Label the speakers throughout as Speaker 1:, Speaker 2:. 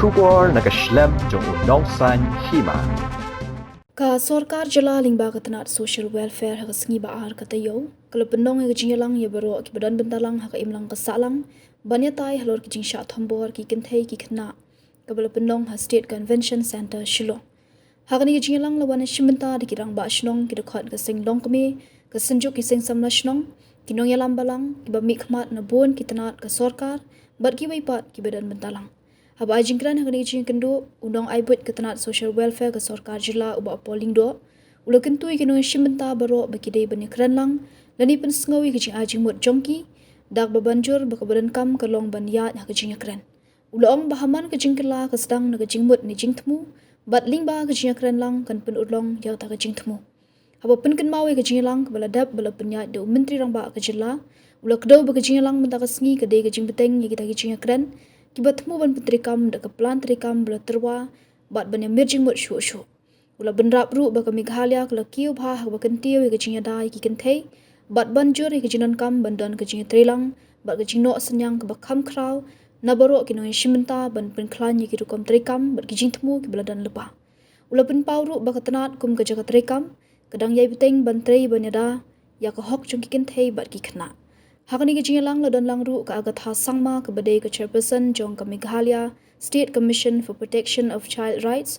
Speaker 1: Thubor nakaslem jong unong san Hima.
Speaker 2: Ka sorkar jala lingba ka Tnad social welfare ha sngi ba ar ka tayo kala penong e Jingïalang ye baro ki badan bentalang ha ka imlang ka salang banya tai Halor ki jingsha Thombor ki Kynthei ki Khynnah ka bala penong ha state convention center Shilo ha ka ni Jingïalang lawan shimenta di kirang ba shnong ki dokhat ka sing long kami ka senjuk ki sing samla shnong ki nong yalam balang ki ba mikmat na bon ki Tnad ka sorkar bat ki waipat ki badan bentalang Haba jingkran ha kani jing kendo undang aibut ke Tnad social welfare ke sorkar jila uba polling do ulo kentui keno shimenta baro bakide bani kranlang lani pen sngawi ke jing ajing mot jongki dak babanjur bakabadan kam ke long ban ya ha ke jing kran ulo ong bahaman ke jing kala ke sedang na ke jing mot ni jing thmu bat lingba ke jing kran lang kan pen ulong ya ta ke jing thmu haba pen kan mawe ke jing lang ke bala dap bala penya de menteri rang ba ke jila ulo kedo ba ke jing lang menta ke sngi ke de ke jing beteng ye kita ke jing kran kibat mu ban petrikam da ke plan trikam bela terwa bat ban emerging mot shu ula benrap ru ba ke Meghalaya kala kiu bha ha ba kentiu ke jinya dai ki Kynthei bat banjur ke jinan kam bandan ke jinya trelang bat ke jino senyang ke ba kham kraw na baro ki no shimenta ban pen klan ki rukom trikam bat ki jingtmu ki bela dan lepa ula pen pawru ba ke Tnad kum ke jaga trikam kadang yai beteng ban trei ban yada ya ke hok chung ki Kynthei bat ki Khynnah Hakani ke Jingïalang ladan langru ka agat ha sangma ke badai ke chairperson jong ke Meghalaya State Commission for Protection of Child Rights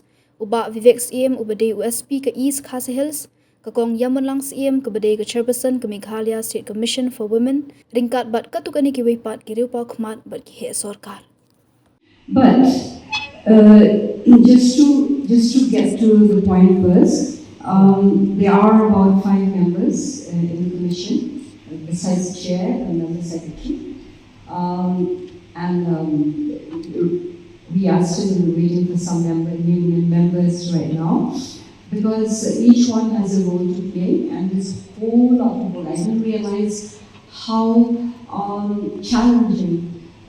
Speaker 2: uba Vivek CM ubadai USP ke East Khasi Hills ke kong Yamlang CM ke badai ke chairperson ke Meghalaya State Commission for Women ringkat bat katukani ki weipat ki riupa khmat bat ki he sorkar
Speaker 3: But just to get to the point first, there are about 5 members in the commission. Besides the chair, another secretary, we are still waiting for some union members right now because each one has a role to play, and this whole lot of work. I didn't realize how challenging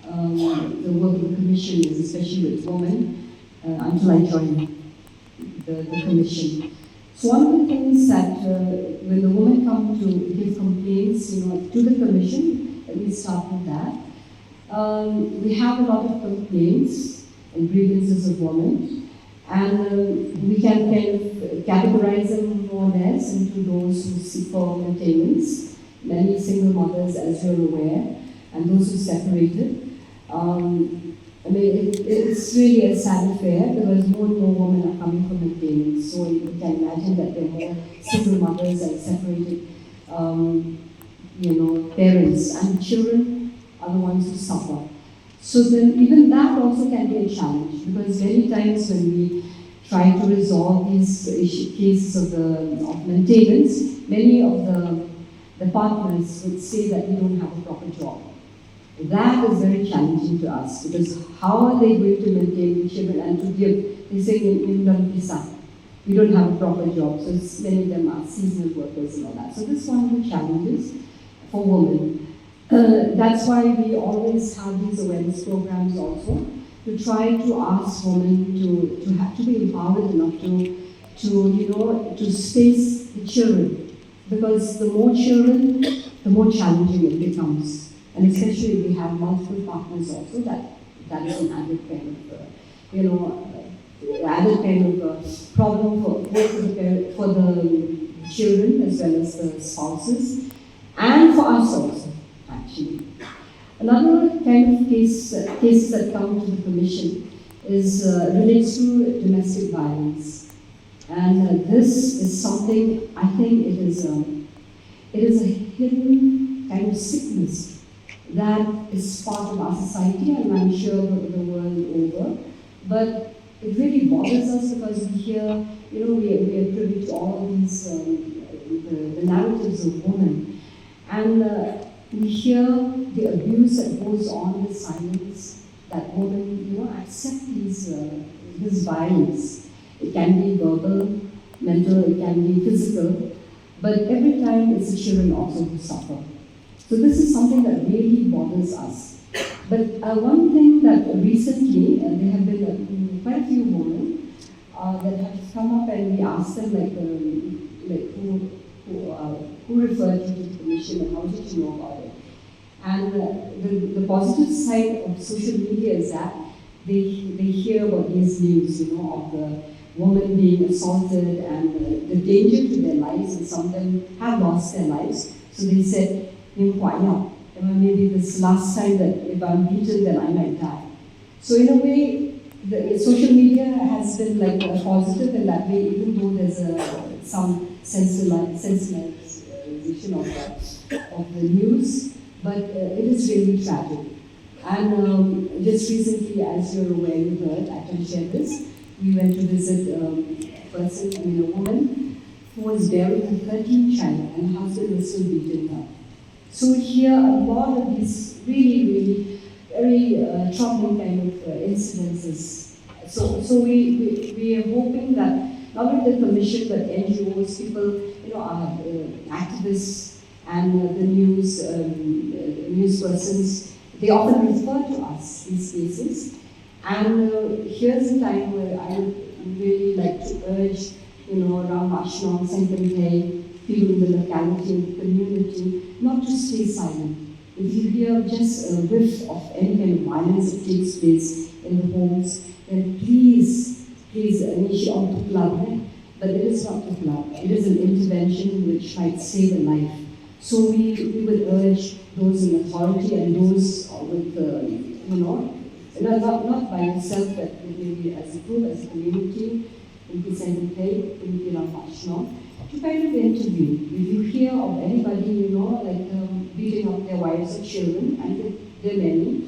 Speaker 3: the work of the commission is, especially with women, until I joined the commission. So one of the things that when the women come to give complaints, to the commission, let me start with that. We have a lot of complaints and grievances of women, and we can kind of categorize them more or less into those who seek for maintenance, many single mothers, as you're aware, and those who separated. It's really a sad affair because more and more women are coming for maintenance. So you can imagine that there are more single mothers and separated, parents, and children are the ones who suffer. So then even that also can be a challenge because many times when we try to resolve these cases of maintenance, many of the partners would say that we don't have a proper job. That is very challenging to us because how are they going to maintain the children and to give? They say we don't have a proper job, so many of them are seasonal workers and all that. So this is one of the challenges for women. That's why we always have these awareness programs also to try to ask women to have to be empowered enough to space the children, because the more children, the more challenging it becomes. And especially if we have multiple partners also, that is an added kind of, problem for both for the children as well as the spouses, and for us also, actually. Another kind of cases that come to the commission is relates to domestic violence, and this is something I think it is a hidden kind of sickness that is part of our society, and I'm sure the world over. But it really bothers us because we hear, we are privy to all these the narratives of women, and we hear the abuse that goes on with silence. That women, accept this violence. It can be verbal, mental, it can be physical, but every time it's the children also who suffer. So this is something that really bothers us. But one thing that recently, there have been quite a few women that have come up, and we asked them who referred you to the commission and how did you know about it. And the positive side of social media is that they hear about these news, of the woman being assaulted and the danger to their lives, and some of them have lost their lives. So they said, maybe this last time that if I'm beaten, then I might die. So in a way, the social media has been like a positive in that way, even though there's some sensationalization of the news, but it is really tragic. And just recently, as you're aware, you heard, I can share this, we went to visit a woman who was bearing a 13th child, and her husband was still beating her. So we hear a lot of these really very troubling kind of incidences. So we are hoping that not only the commission but NGOs, people, activists and the news persons, they often refer to us these cases. And here's a time where I would really like to urge, around Vaishnavas and Kynthei, people in the locality and the community, not to stay silent. If you hear just a whiff of any kind of violence that takes place in the homes, then please, initiate on to club. But it is not to club. It is an intervention which might save a life. So we would urge those in authority and those with, not by yourself, but maybe as a group, as a community, in Kynthei, Jingïalang, to kind of interview. If you hear of anybody, beating up their wives or children, and there are many,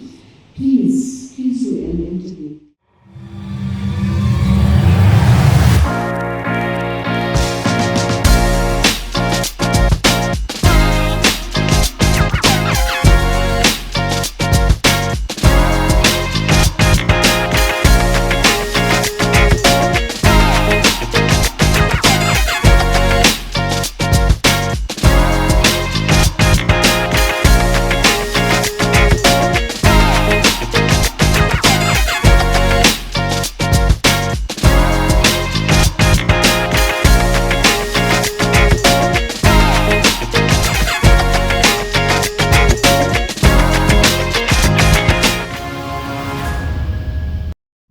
Speaker 3: please do an interview.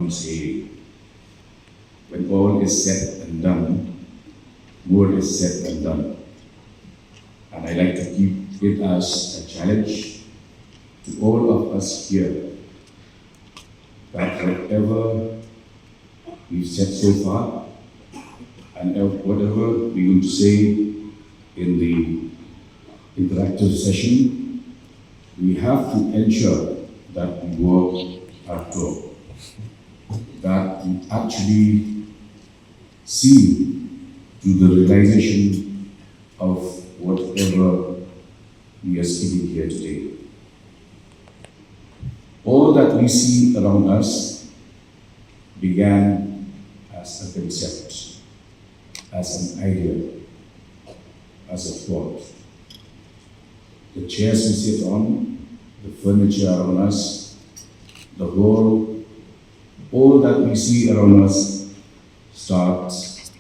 Speaker 4: Say, when all is said and done, more is said and done. And I like to keep it as a challenge to all of us here that whatever we've said so far and whatever we're going to say in the interactive session, we have to ensure that we work our job, that we actually see to the realization of whatever we are speaking here today. All that we see around us began as a concept, as an idea, as a thought. The chairs we sit on, the furniture around us, the whole, all that we see around us starts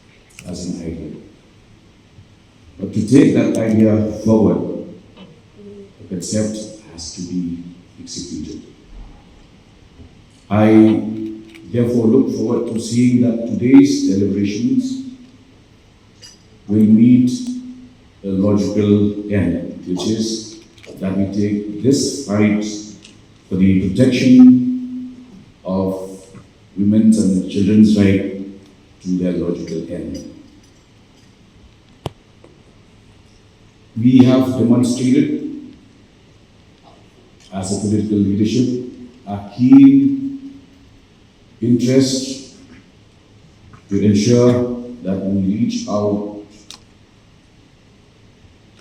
Speaker 4: as an idea. But to take that idea forward, the concept has to be executed. I therefore look forward to seeing that today's deliberations will meet a logical end, which is that we take this fight for the protection of women's and children's right to their logical end. We have demonstrated as a political leadership a keen interest to ensure that we reach out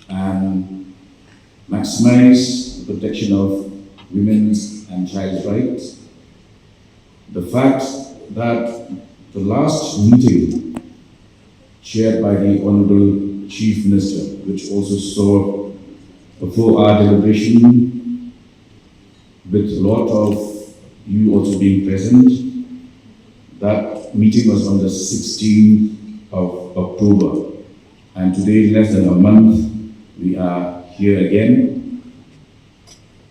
Speaker 4: and maximize the protection of women's and child's rights. The fact that the last meeting chaired by the Honorable Chief Minister, which also saw before our deliberation with a lot of you also being present, that meeting was on the 16th of October. And today, less than a month, we are here again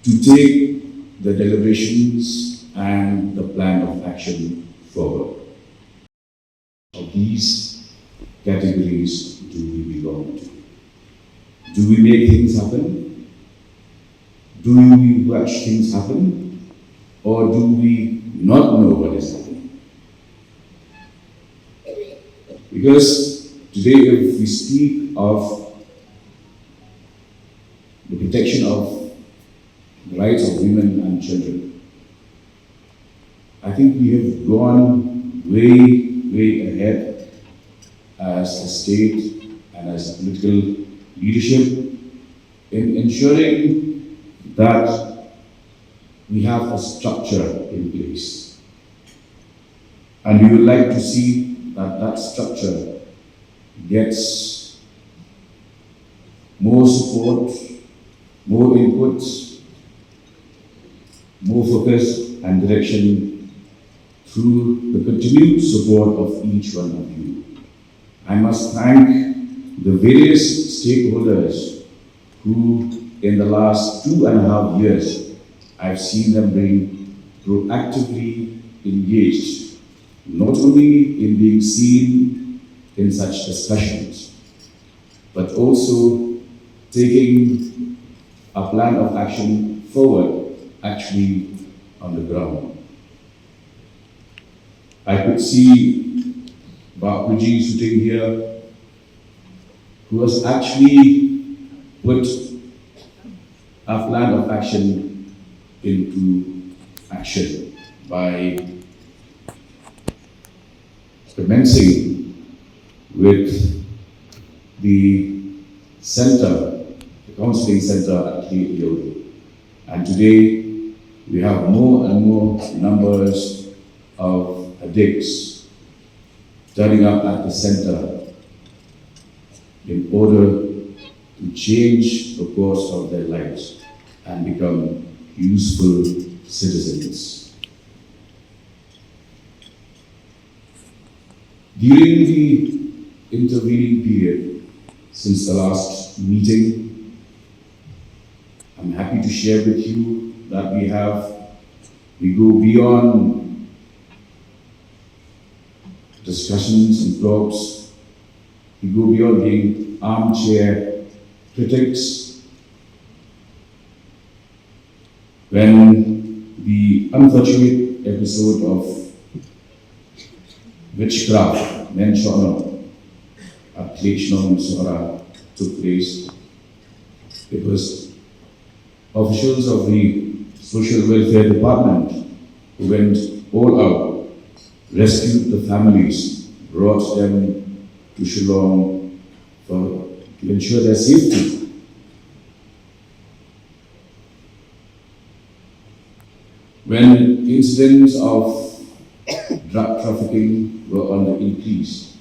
Speaker 4: to take the deliberations and the plan of action forward. Of these categories do we belong to? Do we make things happen? Do we watch things happen? Or do we not know what is happening? Because today, if we speak of the protection of the rights of women and children, I think we have gone way ahead as a state and as a political leadership in ensuring that we have a structure in place. And we would like to see that that structure gets more support, more input, more focus and direction through the continued support of each one of you. I must thank the various stakeholders who, in the last 2.5 years, I've seen them being proactively engaged, not only in being seen in such discussions, but also taking a plan of action forward, actually on the ground. I could see Bapuji sitting here, who has actually put a plan of action into action by commencing with the center, the counseling center at Khynnah. And today we have more and more numbers of addicts turning up at the center in order to change the course of their lives and become useful citizens. During the intervening period since the last meeting, I'm happy to share with you that we go beyond discussions and talks. We go beyond being armchair critics. When the unfortunate episode of witchcraft, Menchono, at Khynnah Sora took place, it was officials of the Social Welfare Department who went all out, rescued the families, brought them to Shillong to ensure their safety. When incidents of drug trafficking were on the increase,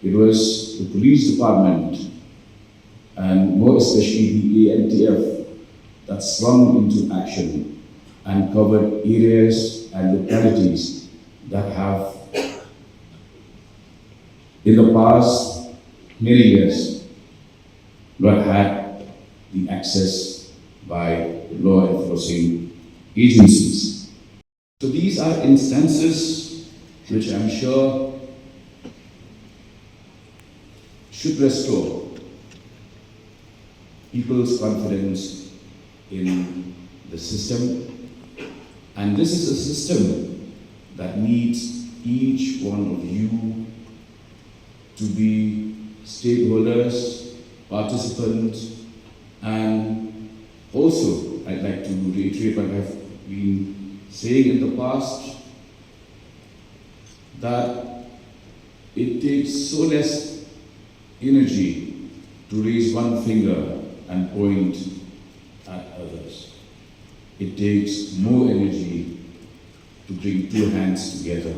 Speaker 4: it was the police department and more especially the ANTF that swung into action and covered areas and localities that have, in the past many years, not had the access by law enforcing agencies. So these are instances which I'm sure should restore people's confidence in the system. And this is a system that needs each one of you to be stakeholders, participants, and also I'd like to reiterate what I've been saying in the past, that it takes so less energy to raise one finger and point at others. It takes more energy to bring two hands together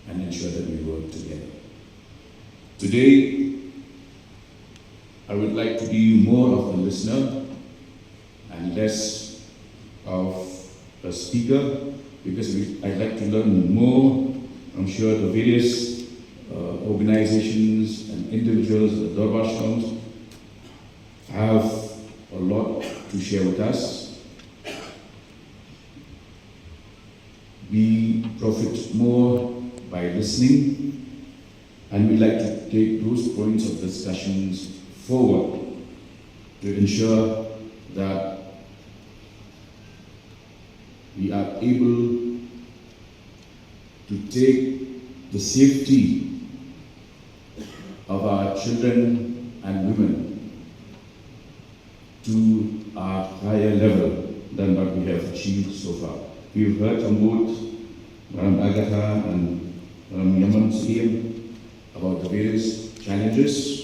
Speaker 4: and ensure that we work together. Today, I would like to be more of a listener and less of a speaker, because I'd like to learn more. I'm sure the various organizations and individuals, the Darbashams, have a lot to share with us. we profit more by listening, and we'd like to take those points of discussions forward to ensure that we are able to take the safety of our children and women to a higher level than what we have achieved so far. We've heard from both Madam Agatha and Madam Yaman Siem about the various challenges